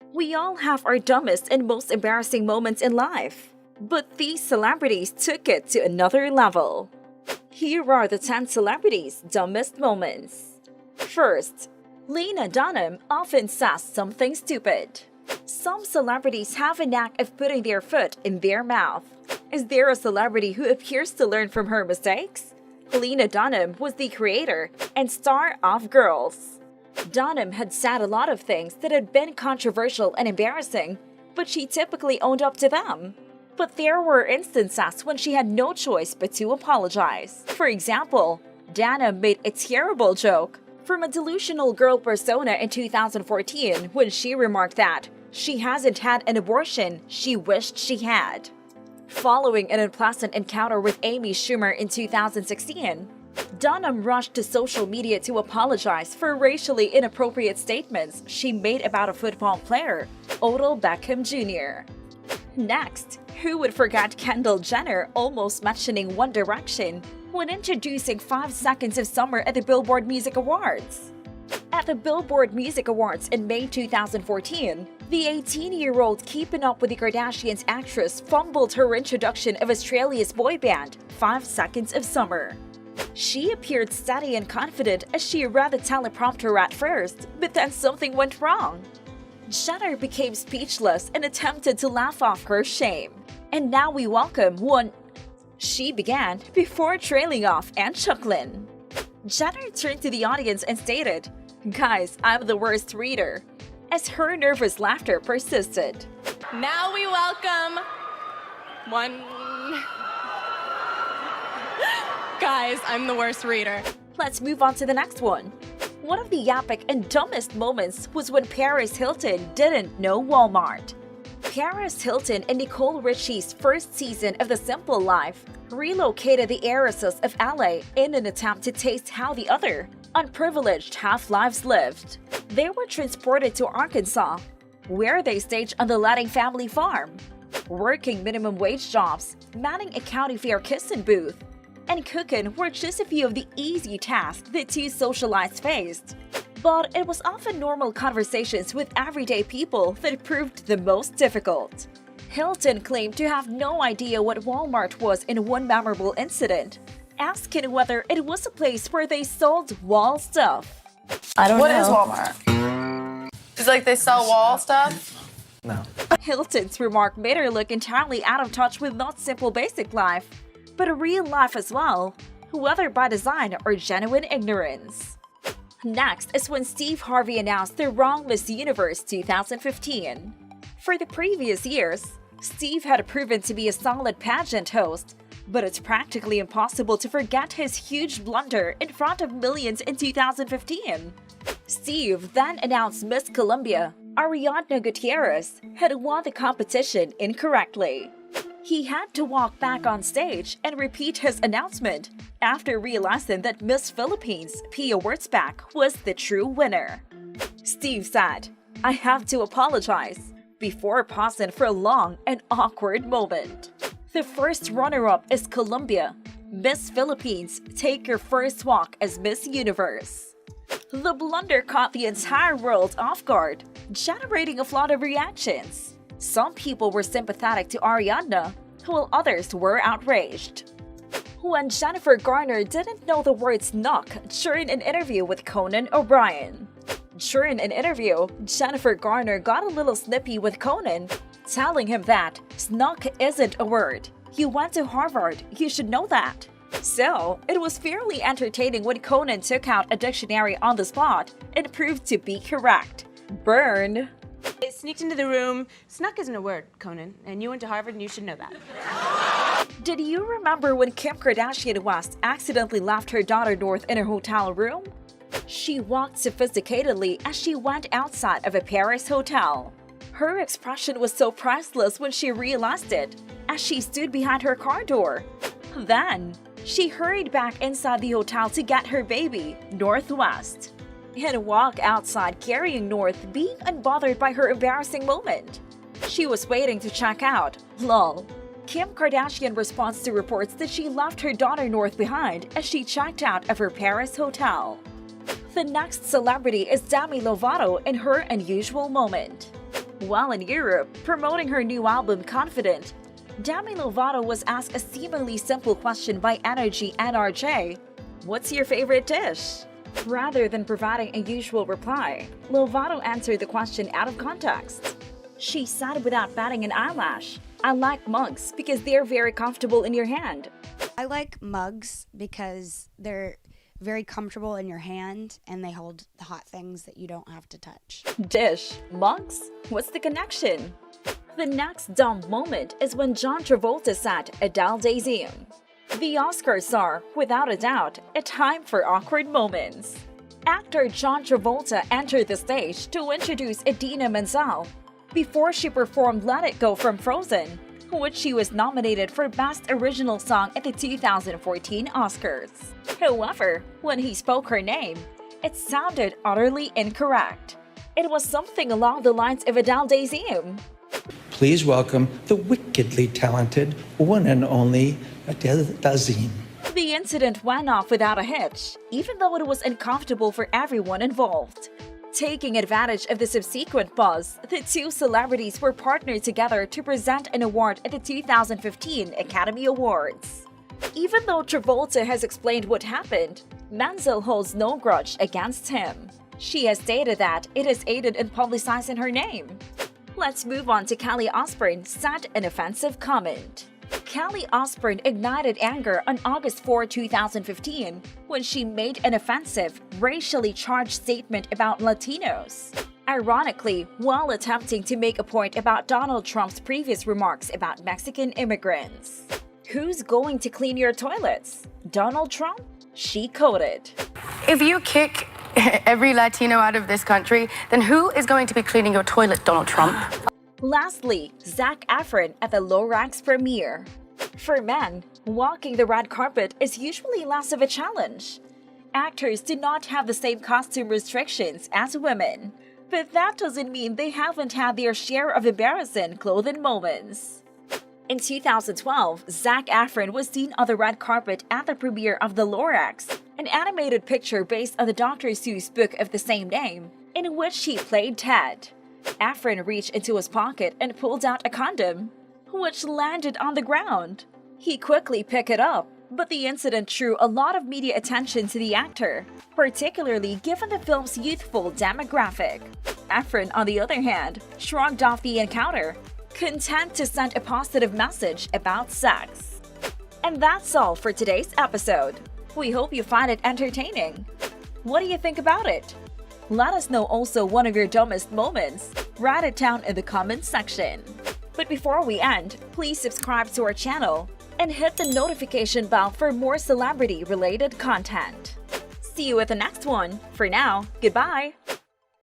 We all have our dumbest and most embarrassing moments in life, but these celebrities took it to another level. Here are the 10 celebrities' dumbest moments. First, Lena Dunham often says something stupid. Some celebrities have a knack of putting their foot in their mouth. Is there a celebrity who appears to learn from her mistakes? Lena Dunham was the creator and star of Girls. Dunham had said a lot of things that had been controversial and embarrassing, but she typically owned up to them. But there were instances when she had no choice but to apologize. For example, Dunham made a terrible joke from a delusional girl persona in 2014 when she remarked that she hasn't had an abortion she wished she had. Following an unpleasant encounter with Amy Schumer in 2016, Dunham rushed to social media to apologize for racially inappropriate statements she made about a football player, Odell Beckham Jr. Next, who would forget Kendall Jenner almost mentioning One Direction when introducing 5 Seconds of Summer at the Billboard Music Awards? At the Billboard Music Awards in May 2014, the 18-year-old Keeping Up with the Kardashians actress fumbled her introduction of Australia's boy band, 5 Seconds of Summer. She appeared steady and confident as she read the teleprompter at first, but then something went wrong. Jenner became speechless and attempted to laugh off her shame. And now we welcome one. She began before trailing off and chuckling. Jenner turned to the audience and stated, "Guys, I'm the worst reader," as her nervous laughter persisted. Now we welcome one. Guys, I'm the worst reader. Let's move on to the next one. One of the epic and dumbest moments was when Paris Hilton didn't know Walmart. Paris Hilton and Nicole Richie's first season of The Simple Life relocated the heiresses of LA in an attempt to taste how the other, unprivileged half-lives lived. They were transported to Arkansas, where they staged on the Letting family farm, working minimum wage jobs, manning a county fair kissing booth, and cooking were just a few of the easy tasks the two socialites faced. But it was often normal conversations with everyday people that proved the most difficult. Hilton claimed to have no idea what Walmart was in one memorable incident, asking whether it was a place where they sold wall stuff. I don't What know. is Walmart? Is like they sell wall stuff? No. Hilton's remark made her look entirely out of touch with not simple basic life, but a real life as well, whether by design or genuine ignorance. Next is when Steve Harvey announced the wrong Miss Universe 2015. For the previous years, Steve had proven to be a solid pageant host, but it's practically impossible to forget his huge blunder in front of millions in 2015. Steve then announced Miss Colombia, Ariadna Gutierrez, had won the competition incorrectly. He had to walk back on stage and repeat his announcement after realizing that Miss Philippines, Pia Wurtzbach, was the true winner. Steve said, "I have to apologize," before pausing for a long and awkward moment. The first runner-up is Colombia. Miss Philippines, take your first walk as Miss Universe. The blunder caught the entire world off guard, generating a flood of reactions. Some people were sympathetic to Ariadna, while others were outraged. When Jennifer Garner didn't know the word snuck during an interview with Conan O'Brien. During an interview, Jennifer Garner got a little snippy with Conan, telling him that snuck isn't a word. You went to Harvard, you should know that. So, it was fairly entertaining when Conan took out a dictionary on the spot and proved to be correct. Burn! It sneaked into the room. Snuck isn't a word, Conan, and you went to Harvard and you should know that. Did you remember when Kim Kardashian West accidentally left her daughter North in her hotel room? She walked sophisticatedly as she went outside of a Paris hotel. Her expression was so priceless when she realized it, as she stood behind her car door. Then, she hurried back inside the hotel to get her baby, Northwest, and walk outside carrying North, being unbothered by her embarrassing moment. She was waiting to check out. Lol. Kim Kardashian responds to reports that she left her daughter North behind as she checked out of her Paris hotel. The next celebrity is Demi Lovato in her unusual moment. While in Europe, promoting her new album Confident, Demi Lovato was asked a seemingly simple question by Energy NRJ, "What's your favorite dish?" Rather than providing a usual reply, Lovato answered the question out of context. She said without batting an eyelash, "I like mugs because they're very comfortable in your hand." I like mugs because they're very comfortable in your hand and they hold the hot things that you don't have to touch. Dish, mugs? What's the connection? The next dumb moment is when John Travolta said Adele Dazeem. The Oscars are, without a doubt, a time for awkward moments. Actor John Travolta entered the stage to introduce Idina Menzel before she performed Let It Go from Frozen, which she was nominated for Best Original Song at the 2014 Oscars. However, when he spoke her name, it sounded utterly incorrect. It was something along the lines of Adele Dazeem. Please welcome the wickedly talented one and only Adele Dazeem. The incident went off without a hitch, even though it was uncomfortable for everyone involved. Taking advantage of the subsequent buzz, the two celebrities were partnered together to present an award at the 2015 Academy Awards. Even though Travolta has explained what happened, Menzel holds no grudge against him. She has stated that it has aided in publicizing her name. Let's move on to Cali Osborne said an offensive comment. Cali Osborne ignited anger on August 4, 2015, when she made an offensive, racially charged statement about Latinos. Ironically, while attempting to make a point about Donald Trump's previous remarks about Mexican immigrants. "Who's going to clean your toilets? Donald Trump?" she quoted. If you kick every Latino out of this country, then who is going to be cleaning your toilet, Donald Trump? Lastly, Zac Afron at the Lorax premiere. For men, walking the red carpet is usually less of a challenge. Actors do not have the same costume restrictions as women, but that doesn't mean they haven't had their share of embarrassing clothing moments. In 2012, Zac Afron was seen on the red carpet at the premiere of The Lorax, an animated picture based on the Dr. Seuss book of the same name, in which he played Ted. Afron reached into his pocket and pulled out a condom, which landed on the ground. He quickly picked it up, but the incident drew a lot of media attention to the actor, particularly given the film's youthful demographic. Afron, on the other hand, shrugged off the encounter, content to send a positive message about sex. And that's all for today's episode. We hope you find it entertaining. What do you think about it? Let us know also one of your dumbest moments. Write it down in the comments section. But before we end, please subscribe to our channel and hit the notification bell for more celebrity-related content. See you at the next one. For now, goodbye!